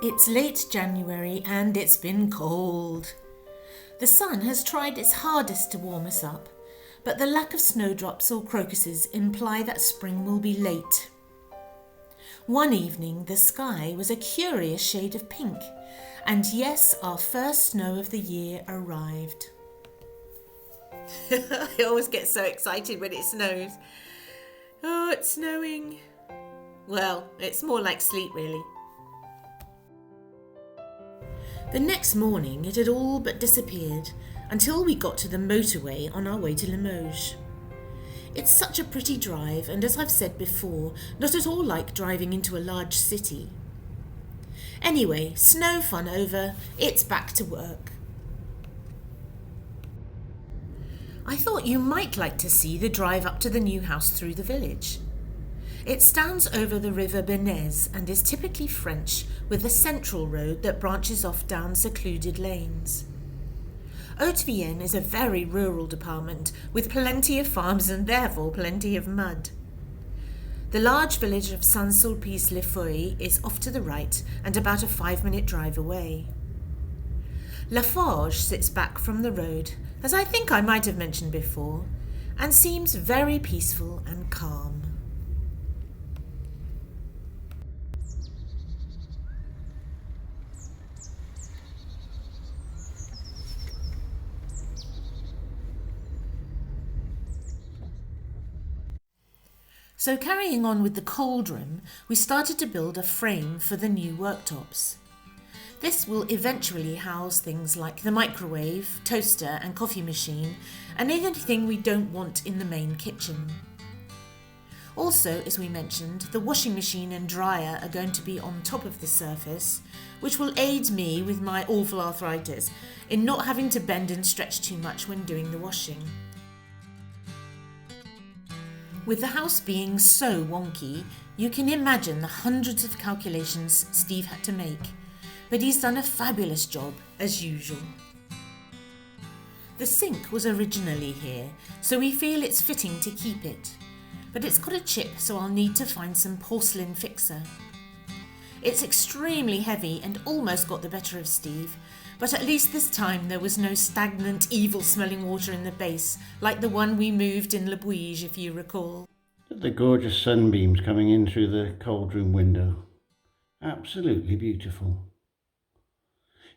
It's late January and it's been cold. The sun has tried its hardest to warm us up, but the lack of snowdrops or crocuses imply that spring will be late. One evening the sky was a curious shade of pink, and yes, our first snow of the year arrived. I always get so excited when it snows. Oh, it's snowing. Well, it's more like sleet really. The next morning it had all but disappeared until we got to the motorway on our way to Limoges. It's such a pretty drive, and as I've said before, not at all like driving into a large city. Anyway, snow fun over, it's back to work. I thought you might like to see the drive up to the new house through the village. It stands over the river Benez and is typically French, with a central road that branches off down secluded lanes. Haute-Vienne is a very rural department with plenty of farms and therefore plenty of mud. The large village of Saint-Sulpice-les-Feuilles is off to the right and about a 5-minute drive away. La Forge sits back from the road, as I think I might have mentioned before, and seems very peaceful and calm. So carrying on with the cold room, we started to build a frame for the new worktops. This will eventually house things like the microwave, toaster and coffee machine, and anything we don't want in the main kitchen. Also, as we mentioned, the washing machine and dryer are going to be on top of the surface, which will aid me with my awful arthritis in not having to bend and stretch too much when doing the washing. With the house being so wonky, you can imagine the hundreds of calculations Steve had to make, but he's done a fabulous job, as usual. The sink was originally here, so we feel it's fitting to keep it, but it's got a chip, so I'll need to find some porcelain fixer. It's extremely heavy and almost got the better of Steve, but at least this time there was no stagnant, evil-smelling water in the base, like the one we moved in Le Bouige, if you recall. The gorgeous sunbeams coming in through the cold room window. Absolutely beautiful.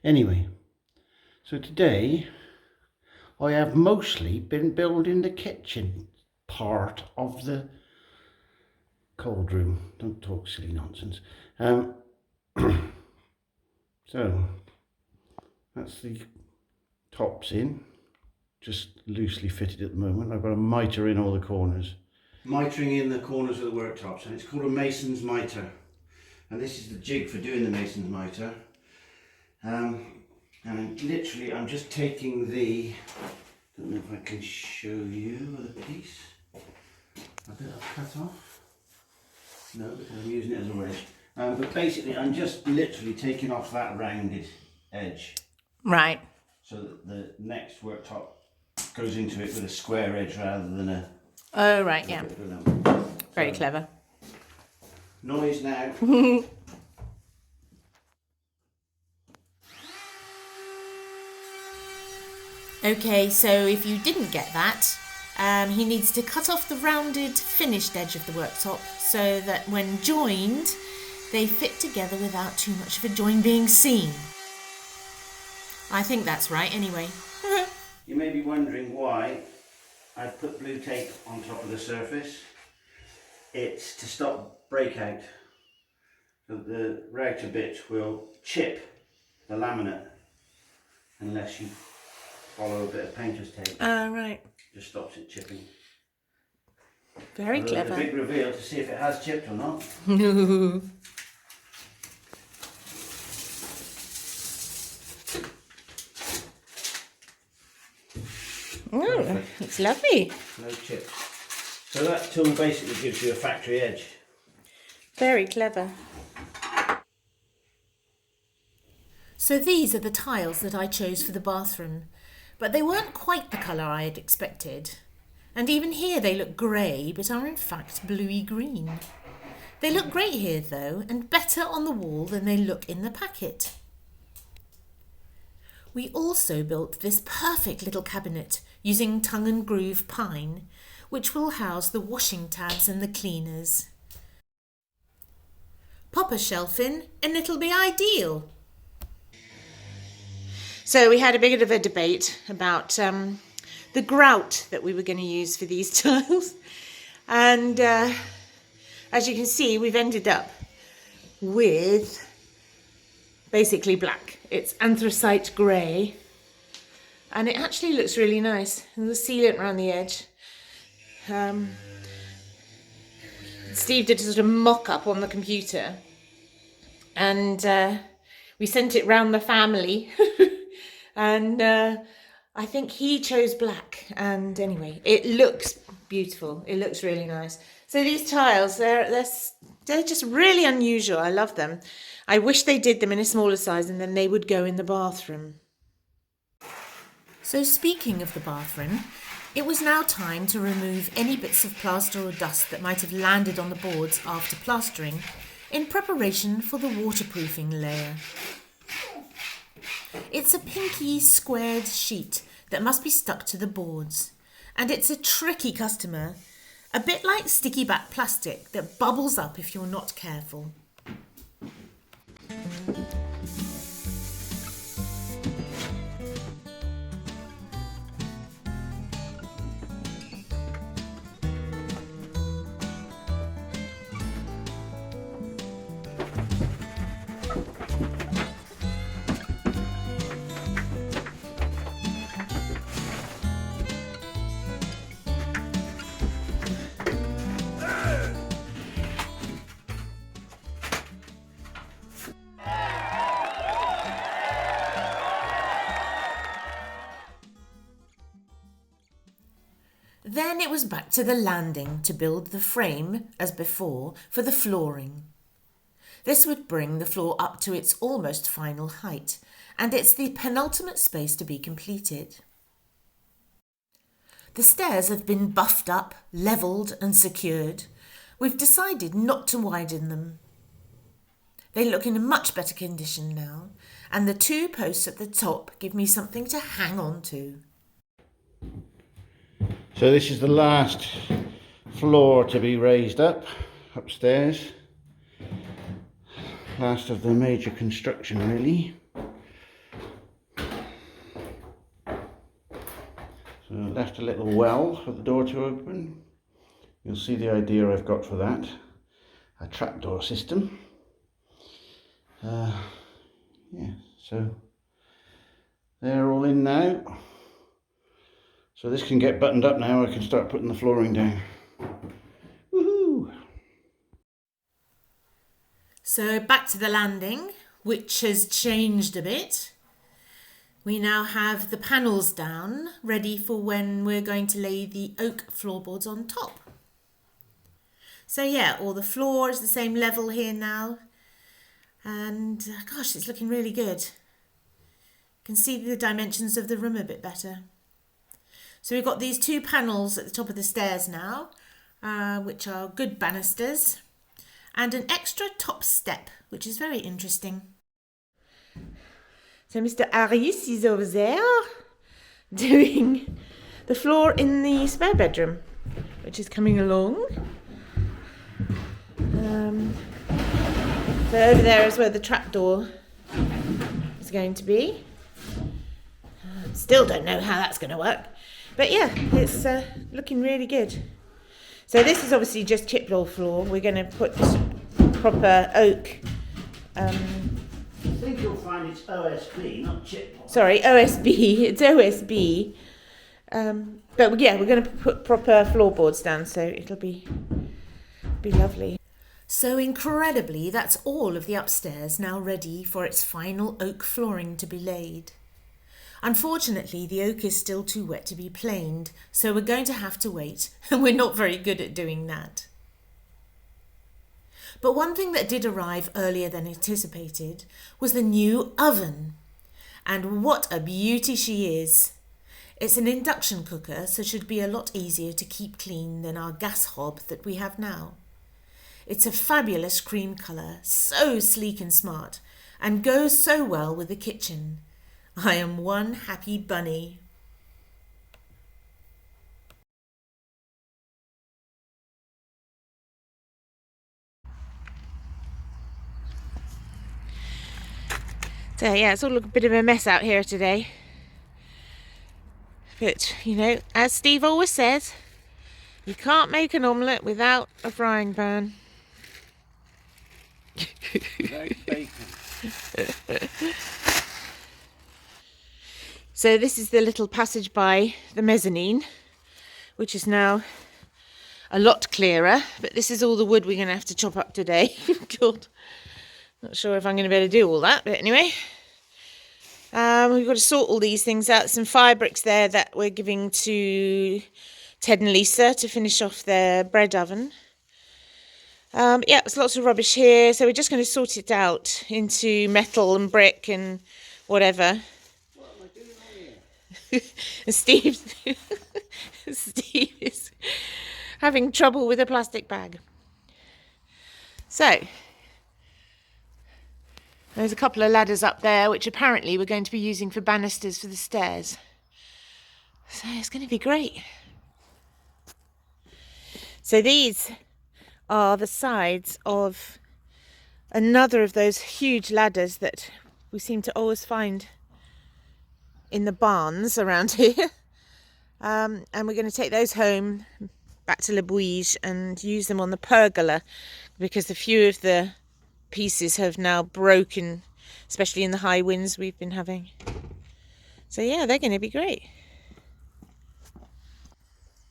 Anyway, so today I have mostly been building the kitchen part of the cold room. Don't talk silly nonsense. So that's the tops in, just loosely fitted at the moment. I've got a mitre in all the corners. Mitring in the corners of the worktops, and it's called a Masons Mitre. And this is the jig for doing the Masons Mitre. And literally I'm just taking the, don't know if I can show you the piece, a bit of cut off. No, because I'm using it as a wedge. But basically I'm just literally taking off that rounded edge. Right. So that the next worktop goes into it with a square edge rather than a... Oh, right, yeah. Very clever. Noise now. Okay, so if you didn't get that, he needs to cut off the rounded, finished edge of the worktop so that when joined, they fit together without too much of a join being seen. I think that's right, anyway. You may be wondering why I've put blue tape on top of the surface. It's to stop breakout. So the router bit will chip the laminate unless you follow a bit of painter's tape. Right. Just stops it chipping. Very clever. A big reveal to see if it has chipped or not. Oh, it's lovely. No chips. So that tool basically gives you a factory edge. Very clever. So these are the tiles that I chose for the bathroom, but they weren't quite the colour I had expected. And even here they look grey, but are in fact bluey green. They look great here though, and better on the wall than they look in the packet. We also built this perfect little cabinet using tongue and groove pine, which will house the washing tabs and the cleaners. Pop a shelf in and it'll be ideal. So we had a bit of a debate about the grout that we were going to use for these tiles. And as you can see, we've ended up with basically black. It's anthracite grey. And it actually looks really nice. And the sealant around the edge. Steve did a sort of mock-up on the computer. And we sent it round the family. And I think he chose black. And anyway, it looks beautiful. It looks really nice. So these tiles, they're just really unusual. I love them. I wish they did them in a smaller size and then they would go in the bathroom. So speaking of the bathroom, it was now time to remove any bits of plaster or dust that might have landed on the boards after plastering in preparation for the waterproofing layer. It's a pinky squared sheet that must be stuck to the boards, and it's a tricky customer, a bit like sticky back plastic that bubbles up if you're not careful. Then it was back to the landing to build the frame, as before, for the flooring. This would bring the floor up to its almost final height, and it's the penultimate space to be completed. The stairs have been buffed up, levelled and secured. We've decided not to widen them. They look in a much better condition now, and the two posts at the top give me something to hang on to. So this is the last floor to be raised up upstairs. Last of the major construction really. So left a little well for the door to open. You'll see the idea I've got for that. A trapdoor system. So they're all in now. So this can get buttoned up now. I can start putting the flooring down. Woohoo! So back to the landing, which has changed a bit. We now have the panels down, ready for when we're going to lay the oak floorboards on top. So yeah, all the floor is the same level here now. And gosh, it's looking really good. You can see the dimensions of the room a bit better. So we've got these two panels at the top of the stairs now, which are good banisters, and an extra top step, which is very interesting. So Mr. Harris is over there doing the floor in the spare bedroom, which is coming along. So over there is where the trapdoor is going to be. Still don't know how that's going to work. But yeah, it's looking really good. So this is obviously just chipboard floor. We're going to put proper oak. I think you'll find it's OSB, not chipboard. Sorry, OSB. It's OSB. But yeah, we're going to put proper floorboards down, so it'll be lovely. So incredibly, that's all of the upstairs now ready for its final oak flooring to be laid. Unfortunately, the oak is still too wet to be planed, so we're going to have to wait, and we're not very good at doing that. But one thing that did arrive earlier than anticipated was the new oven. And what a beauty she is! It's an induction cooker, so should be a lot easier to keep clean than our gas hob that we have now. It's a fabulous cream colour, so sleek and smart, and goes so well with the kitchen. I am one happy bunny. So yeah, it's all a bit of a mess out here today. But, you know, as Steve always says, you can't make an omelette without a frying pan. So this is the little passage by the mezzanine, which is now a lot clearer. But this is all the wood we're going to have to chop up today. God, not sure if I'm going to be able to do all that, but anyway. We've got to sort all these things out. Some fire bricks there that we're giving to Ted and Lisa to finish off their bread oven. Yeah, there's lots of rubbish here, so we're just going to sort it out into metal and brick and whatever. What am I doing on here? Steve is having trouble with a plastic bag. So, there's a couple of ladders up there, which apparently we're going to be using for banisters for the stairs. So it's going to be great. So these are the sides of another of those huge ladders that we seem to always find in the barns around here. And we're going to take those home back to Le Bouige and use them on the pergola, because a few of the pieces have now broken, especially in the high winds we've been having. So yeah, they're going to be great.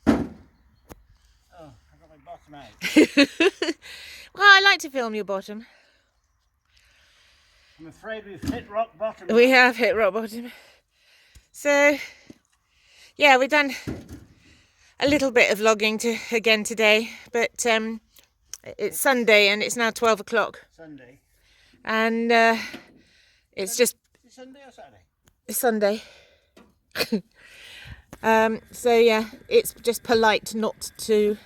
Oh, I got my bottom out. Well, I like to film your bottom. I'm afraid we've hit rock bottom. We have hit rock bottom. So yeah, we've done a little bit of logging again today, but it's Sunday and it's now 12 o'clock. Sunday. And it's just... Is it Sunday or Saturday? It's Sunday. So yeah, it's just polite not to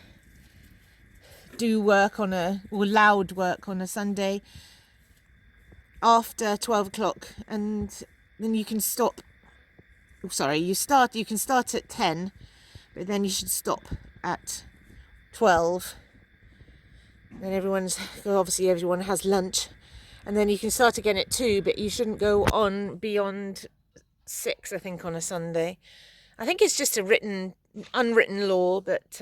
do work on or loud work on a Sunday after 12 o'clock, and then you can stop. Oh, sorry, you can start at 10, but then you should stop at 12. Then everyone has lunch, and then you can start again at 2, but you shouldn't go on beyond 6, I think, on a Sunday. I think it's just a unwritten law, but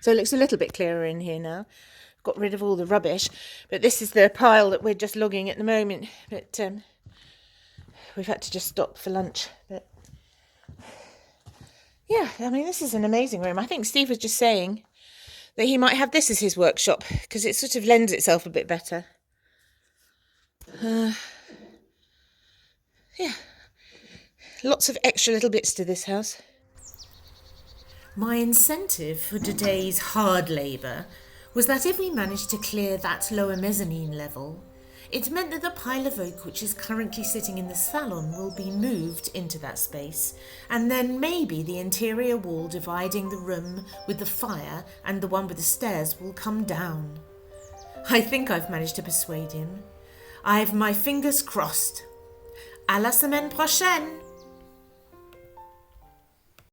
so it looks a little bit clearer in here now. Got rid of all the rubbish, but this is the pile that we're just logging at the moment. But we've had to just stop for lunch. But yeah, I mean, this is an amazing room. I think Steve was just saying that he might have this as his workshop, because it sort of lends itself a bit better. Yeah. Lots of extra little bits to this house. My incentive for today's hard labour was that if we managed to clear that lower mezzanine level, it meant that the pile of oak which is currently sitting in the salon will be moved into that space, and then maybe the interior wall dividing the room with the fire and the one with the stairs will come down. I think I've managed to persuade him. I've my fingers crossed. À la semaine prochaine!